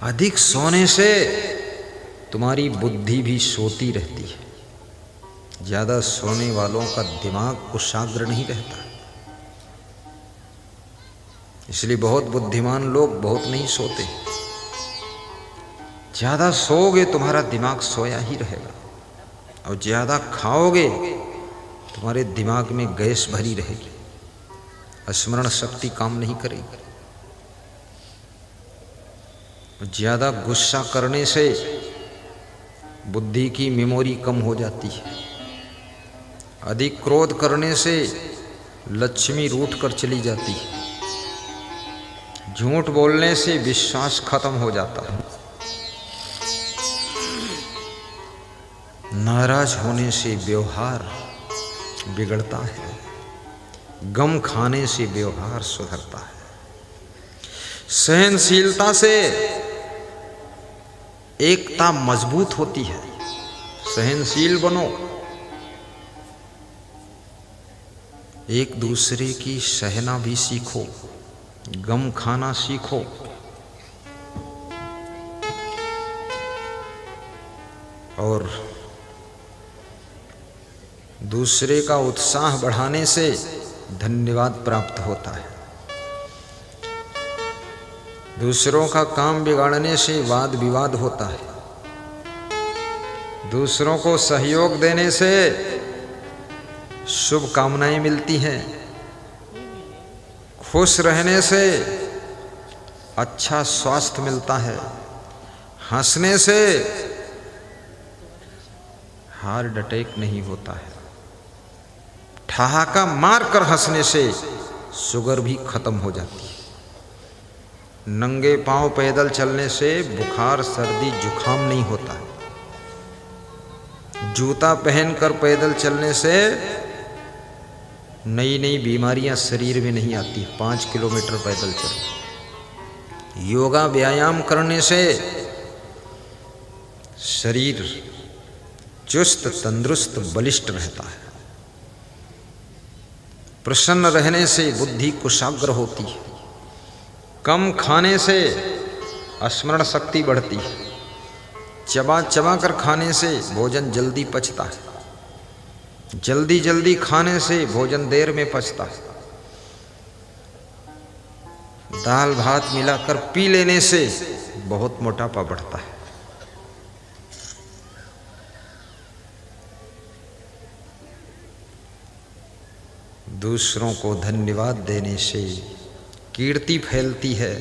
अधिक सोने से तुम्हारी बुद्धि भी सोती रहती है। ज्यादा सोने वालों का दिमाग कुशाग्र नहीं रहता, इसलिए बहुत बुद्धिमान लोग बहुत नहीं सोते। ज्यादा सोओगे तुम्हारा दिमाग सोया ही रहेगा, और ज्यादा खाओगे तुम्हारे दिमाग में गैस भरी रहेगी, स्मरण शक्ति काम नहीं करेगी। ज्यादा गुस्सा करने से बुद्धि की मेमोरी कम हो जाती है। अधिक क्रोध करने से लक्ष्मी रूठ कर चली जाती है। झूठ बोलने से विश्वास खत्म हो जाता है। नाराज होने से व्यवहार बिगड़ता है। गम खाने से व्यवहार सुधरता है। सहनशीलता से एकता मजबूत होती है। सहनशील बनो, एक दूसरे की सहना भी सीखो, गम खाना सीखो। और दूसरे का उत्साह बढ़ाने से धन्यवाद प्राप्त होता है। दूसरों का काम बिगाड़ने से वाद विवाद होता है। दूसरों को सहयोग देने से शुभ कामनाएं मिलती हैं। खुश रहने से अच्छा स्वास्थ्य मिलता है। हंसने से हार्ट अटैक नहीं होता है। ठहाका मार कर हंसने से शुगर भी खत्म हो जाती है। नंगे पांव पैदल चलने से बुखार सर्दी जुखाम नहीं होता है। जूता पहनकर पैदल चलने से नई नई बीमारियां शरीर में नहीं आती। 5 किलोमीटर पैदल चलो। योगा व्यायाम करने से शरीर चुस्त तंदुरुस्त बलिष्ठ रहता है। प्रसन्न रहने से बुद्धि कुशाग्र होती है। कम खाने से स्मरण शक्ति बढ़ती है। चबा चबा कर खाने से भोजन जल्दी पचता है। जल्दी जल्दी खाने से भोजन देर में पचता है। दाल भात मिलाकर पी लेने से बहुत मोटापा बढ़ता है। दूसरों को धन्यवाद देने से कीर्ति फैलती है।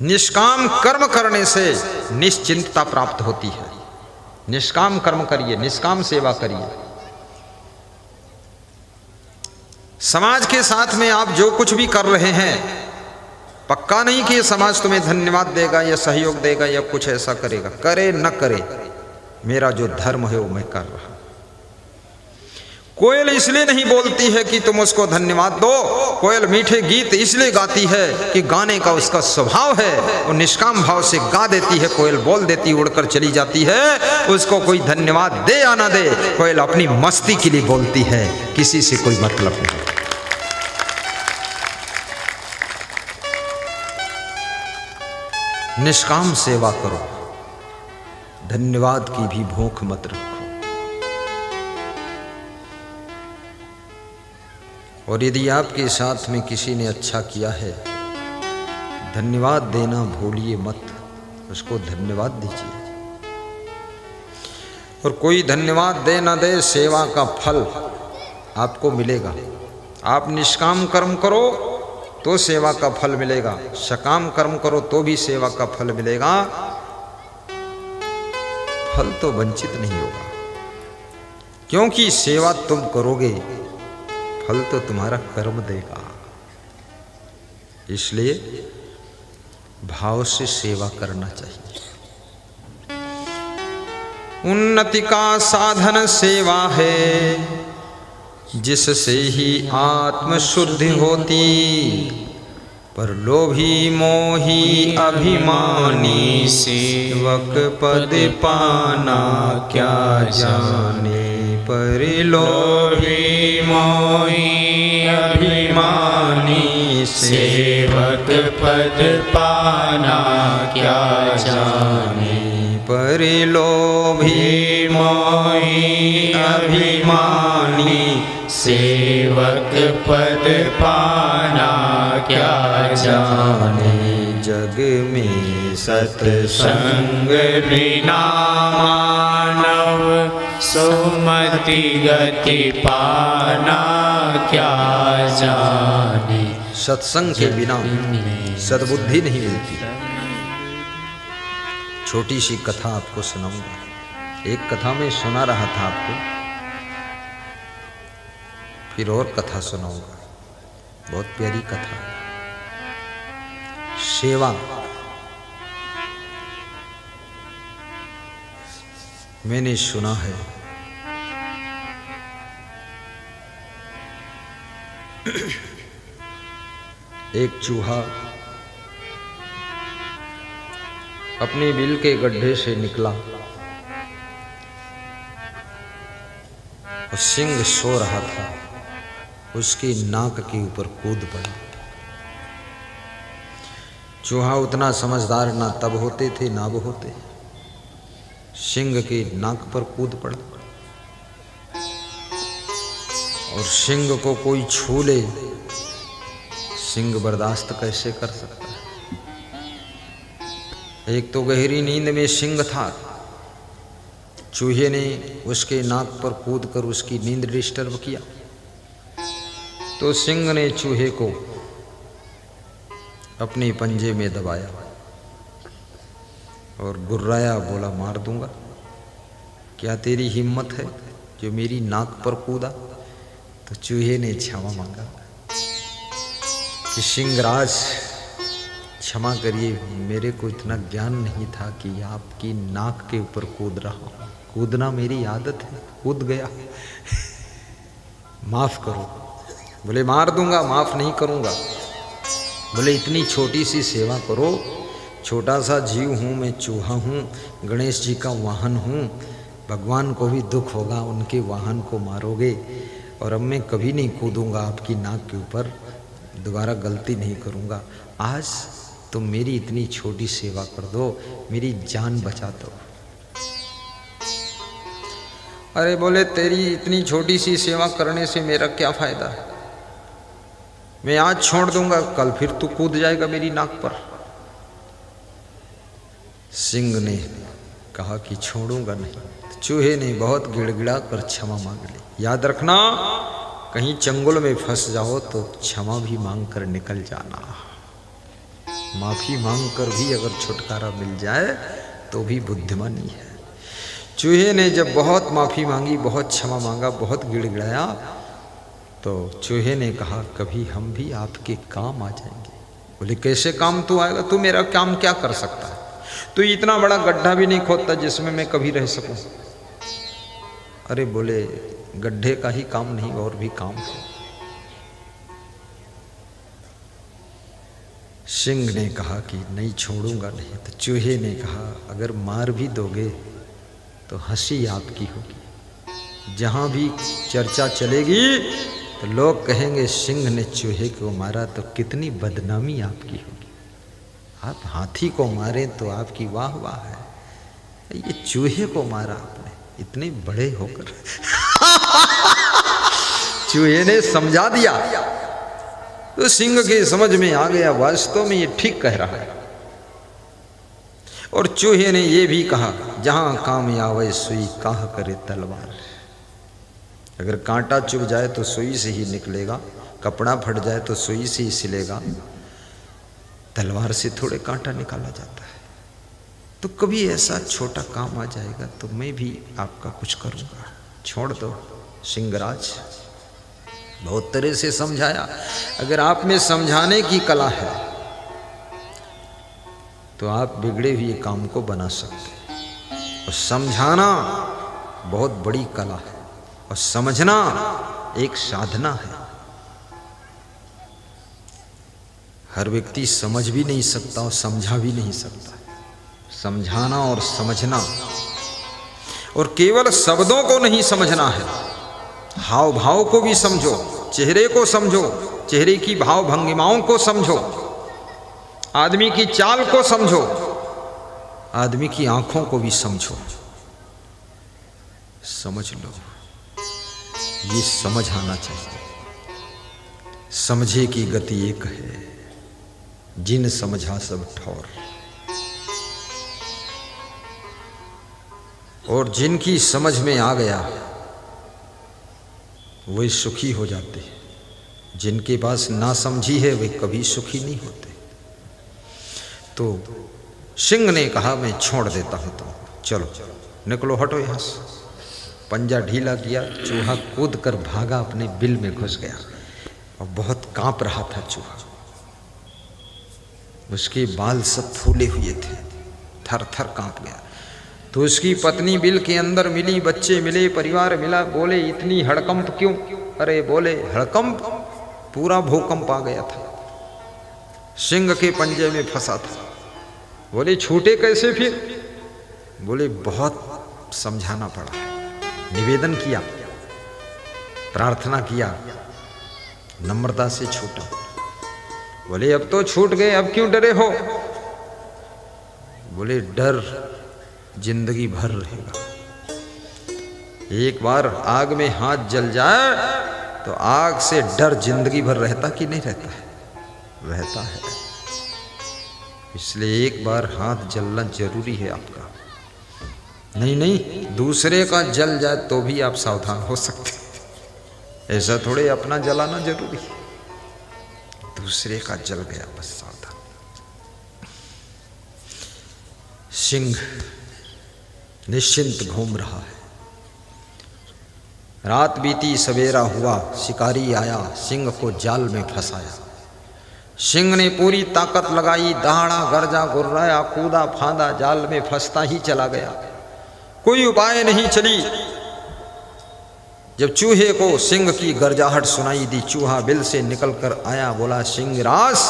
निष्काम कर्म करने से निश्चिंतता प्राप्त होती है। निष्काम कर्म करिए, निष्काम सेवा करिए। समाज के साथ में आप जो कुछ भी कर रहे हैं, पक्का नहीं कि ये समाज तुम्हें धन्यवाद देगा या सहयोग देगा या कुछ ऐसा करेगा। करे न करे, मेरा जो धर्म है वो मैं कर रहा हूं। कोयल इसलिए नहीं बोलती है कि तुम उसको धन्यवाद दो। कोयल मीठे गीत इसलिए गाती है कि गाने का उसका स्वभाव है। वो निष्काम भाव से गा देती है। कोयल बोल देती, उड़कर चली जाती है। उसको कोई धन्यवाद दे या ना दे, कोयल अपनी मस्ती के लिए बोलती है, किसी से कोई मतलब नहीं। निष्काम सेवा करो, धन्यवाद की भी भूख मत रखो। और यदि आपके साथ में किसी ने अच्छा किया है, धन्यवाद देना भूलिए मत। उसको धन्यवाद दीजिए। और कोई धन्यवाद दे ना दे, सेवा का फल आपको मिलेगा। आप निष्काम कर्म करो तो सेवा का फल मिलेगा, सकाम कर्म करो तो भी सेवा का फल मिलेगा। फल तो वंचित नहीं होगा, क्योंकि सेवा तुम करोगे, फल तो तुम्हारा कर्म देगा। इसलिए भाव से सेवा करना चाहिए। उन्नति का साधन सेवा है, जिससे ही आत्म शुद्धि होती। पर लोभी मोही अभिमानी, सेवक पद पाना क्या जाने। पर लोभी मोही अभिमानी, सेवक सेवक पद पाना क्या जाने। परिलोभी मोही अभिमानी सेवक पद पाना क्या जाने। जग में सत्संग बिना मानव सुमति गति पाना क्या जाने। सत्संग के बिना सद्बुद्धि नहीं मिलती। छोटी सी कथा आपको सुनाऊंगा। एक कथा में सुना रहा था आपको, फिर और कथा सुनाऊंगा। बहुत प्यारी कथा है। सेवा। मैंने सुना है एक चूहा अपने बिल के गड्ढे से निकला और सिंह सो रहा था, उसकी नाक के ऊपर कूद पड़ा। चूहा उतना समझदार ना तब होते थे ना अब होते। सिंह की नाक पर कूद पड़ा और सिंह को कोई छू ले, सिंह बर्दाश्त कैसे कर सकता है। एक तो गहरी नींद में सिंह था, चूहे ने उसके नाक पर कूदकर उसकी नींद डिस्टर्ब किया, तो सिंह ने चूहे को अपने पंजे में दबाया और गुर्राया, बोला मार दूंगा। क्या तेरी हिम्मत है जो मेरी नाक पर कूदा? तो चूहे ने क्षमा मांगा कि सिंहराज क्षमा करिए, मेरे को इतना ज्ञान नहीं था कि आपकी नाक के ऊपर कूद रहा हूँ। कूदना मेरी आदत है, कूद गया, माफ करो। बोले मार दूंगा, माफ नहीं करूंगा। बोले इतनी छोटी सी सेवा करो, छोटा सा जीव हूँ मैं, चूहा हूँ, गणेश जी का वाहन हूँ, भगवान को भी दुख होगा, उनके वाहन को मारोगे, और अब मैं कभी नहीं कूदूंगा आपकी नाक के ऊपर, दोबारा गलती नहीं करूँगा। आज तुम मेरी इतनी छोटी सेवा कर दो, मेरी जान बचा दो। अरे बोले तेरी इतनी छोटी सी सेवा करने से मेरा क्या फायदा है? मैं आज छोड़ दूंगा, कल फिर तू कूद जाएगा मेरी नाक पर। सिंह ने कहा कि छोड़ूंगा नहीं। चूहे ने बहुत गिड़गिड़ा कर क्षमा मांग ली। याद रखना, कहीं चंगुल में फंस जाओ तो क्षमा भी मांग कर निकल जाना। माफी मांग कर भी अगर छुटकारा मिल जाए तो भी बुद्धिमानी है। चूहे ने जब बहुत माफी मांगी, बहुत क्षमा मांगा, बहुत गिड़गिड़ाया, तो चूहे ने कहा कभी हम भी आपके काम आ जाएंगे। बोले कैसे काम तू आएगा? तू मेरा काम क्या कर सकता है? तू इतना बड़ा गड्ढा भी नहीं खोदता जिसमें मैं कभी रह सकूं। अरे बोले गड्ढे का ही काम नहीं, और भी काम है। सिंह ने कहा कि नहीं, छोड़ूंगा नहीं। तो चूहे ने कहा अगर मार भी दोगे तो हंसी आपकी होगी, जहां भी चर्चा चलेगी तो लोग कहेंगे सिंह ने चूहे को मारा, तो कितनी बदनामी आपकी होगी। आप हाथी को मारे तो आपकी वाह वाह है, ये चूहे को मारा आपने इतने बड़े होकर। चूहे ने समझा दिया तो सिंह के समझ में आ गया, वास्तव में ये ठीक कह रहा है। और चूहे ने ये भी कहा जहां काम आवे सुई काह करे तलवार। अगर कांटा चुभ जाए तो सुई से ही निकलेगा, कपड़ा फट जाए तो सुई से ही सिलेगा, तलवार से थोड़े कांटा निकाला जाता है। तो कभी ऐसा छोटा काम आ जाएगा तो मैं भी आपका कुछ करूँगा, छोड़ दो। सिंहराज बहुत तरह से समझाया। अगर आप में समझाने की कला है तो आप बिगड़े हुए काम को बना सकते हैं। और समझाना बहुत बड़ी कला है, और समझना एक साधना है। हर व्यक्ति समझ भी नहीं सकता और समझा भी नहीं सकता। समझाना और समझना, और केवल शब्दों को नहीं समझना है, हाव भाव को भी समझो, चेहरे को समझो, चेहरे की भाव भंगिमाओं को समझो, आदमी की चाल को समझो, आदमी की आंखों को भी समझो। समझ लो, ये समझ आना चाहिए। समझे की गति एक है, जिन समझा सब ठौर। और जिनकी समझ में आ गया वे सुखी हो जाते हैं, जिनके पास ना समझी है वे कभी सुखी नहीं होते। तो सिंह ने कहा मैं छोड़ देता हूं तुम, चलो निकलो, हटो यहां से। पंजा ढीला किया, चूहा कूद कर भागा, अपने बिल में घुस गया और बहुत कांप रहा था चूहा। उसके बाल सब फूले हुए थे, थर थर कांप गया। तो उसकी पत्नी बिल के अंदर मिली, बच्चे मिले, परिवार मिला। बोले इतनी हड़कंप क्यों? अरे बोले हड़कंप, पूरा भूकंप आ गया था, सिंह के पंजे में फंसा था। बोले छूटे कैसे फिर? बोले बहुत समझाना पड़ा, निवेदन किया, प्रार्थना किया, नम्रता से छूटा। बोले अब तो छूट गए, अब क्यों डरे हो? बोले डर जिंदगी भर रहेगा। एक बार आग में हाथ जल जाए तो आग से डर जिंदगी भर रहता कि नहीं रहता है? रहता है। इसलिए एक बार हाथ जलना जरूरी है आपका। नहीं, दूसरे का जल जाए तो भी आप सावधान हो सकते हैं। ऐसा थोड़े अपना जलाना जरूरी है, दूसरे का जल गया बस सावधान। सिंह निश्चिंत घूम रहा है। रात बीती, सवेरा हुआ, शिकारी आया, सिंह को जाल में फंसाया। सिंह ने पूरी ताकत लगाई, दहाड़ा, गर्जा, गुर्राया, कूदा, फांदा, जाल में फंसता ही चला गया। कोई उपाय नहीं चली। जब चूहे को सिंह की गर्जाहट सुनाई दी, चूहा बिल से निकलकर आया, बोला सिंह रास,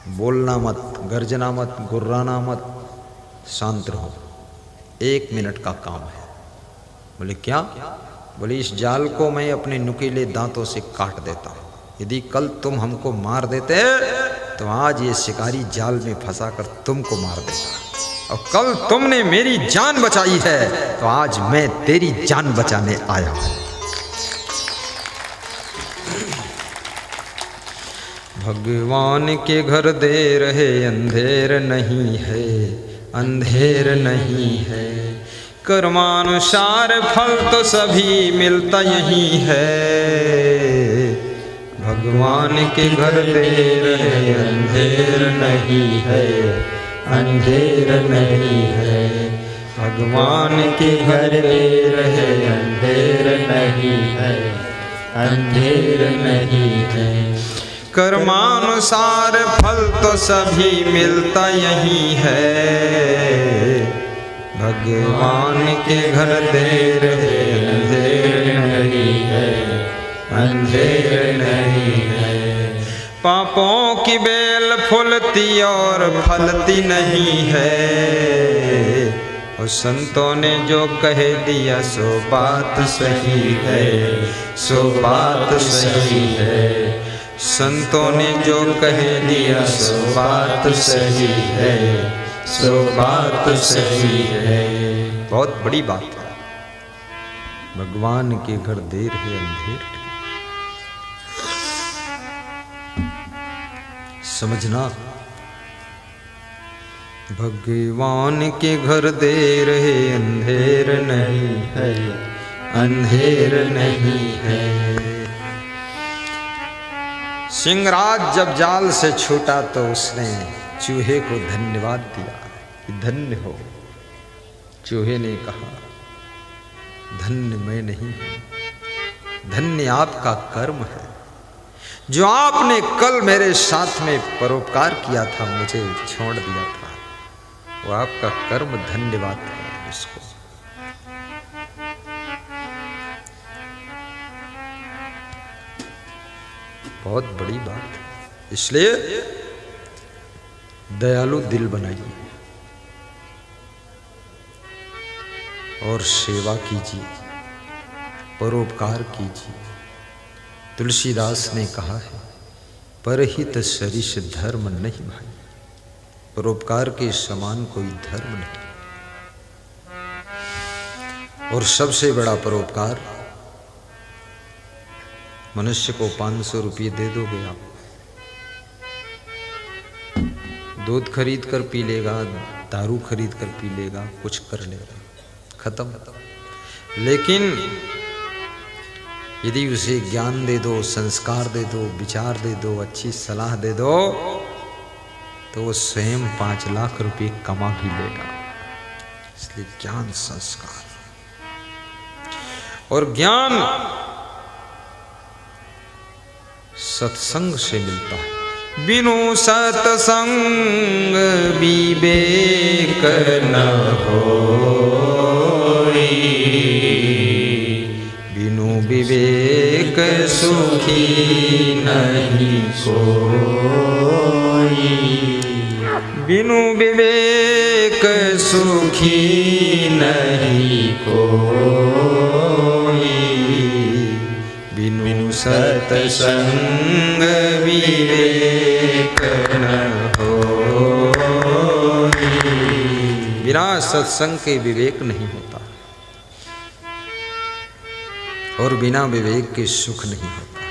बोलना मत, गर्जना मत, गुर्राना मत, शांत रहो, 1 मिनट का काम है। बोले क्या? बोले इस जाल को मैं अपने नुकीले दांतों से काट देता हूं। यदि कल तुम हमको मार देते तो आज ये शिकारी जाल में फंसा कर तुमको मार देता, और कल तुमने मेरी जान बचाई है तो आज मैं तेरी जान बचाने आया हूं। भगवान के घर देर है, अंधेर नहीं है, अंधेर नहीं है। कर्मानुसार फल तो सभी मिलता यही है। भगवान के घर देर है, अंधेर नहीं है, अंधेर नहीं है। भगवान के घर देर है, अंधेर नहीं है, अंधेर नहीं है। कर्मानुसार फल तो सभी मिलता यही है। भगवान के घर देर है, अंधेर नहीं है, अंधेर नहीं है। पापों की बेल फूलती और फलती नहीं है। और संतों ने जो कह दिया सो बात सही है, सो बात सही है। संतों ने जो कह दिया सो बात सही है, सो बात सही है। बहुत बड़ी बात है। भगवान के घर देर है, अंधेर नहीं। समझना, भगवान के घर देर है, अंधेर नहीं है, अंधेर नहीं है। सिंहराज जब जाल से छूटा तो उसने चूहे को धन्यवाद दिया कि धन्य हो। चूहे ने कहा धन्य मैं नहीं हूं, धन्य आपका कर्म है। जो आपने कल मेरे साथ में परोपकार किया था, मुझे छोड़ दिया था, वो आपका कर्म, धन्यवाद है उसको। बहुत बड़ी बात है। इसलिए दयालु दिल बनाइए और सेवा कीजिए, परोपकार कीजिए। तुलसीदास ने कहा है परहित सरिस धर्म नहीं भाई, परोपकार के समान कोई धर्म नहीं। और सबसे बड़ा परोपकार, मनुष्य को 500 रुपये दे दोगे आप, दूध खरीद कर पी लेगा, दारू खरीद कर पी लेगा, कुछ कर लेगा, खत्म। लेकिन यदि उसे ज्ञान दे दो, संस्कार दे दो, विचार दे दो, अच्छी सलाह दे दो, तो वो स्वयं 5 लाख रुपए कमा भी लेगा। इसलिए ज्ञान, संस्कार और ज्ञान सत्संग से मिलता है। बिनु सत्संग विवेक न होई, बिनु विवेक सुखी नहीं कोई, बिनु विवेक सुखी नहीं कोई, बिनु सत्संग विवेक न होई। बिना सत्संग के विवेक नहीं होता और बिना विवेक के सुख नहीं होता।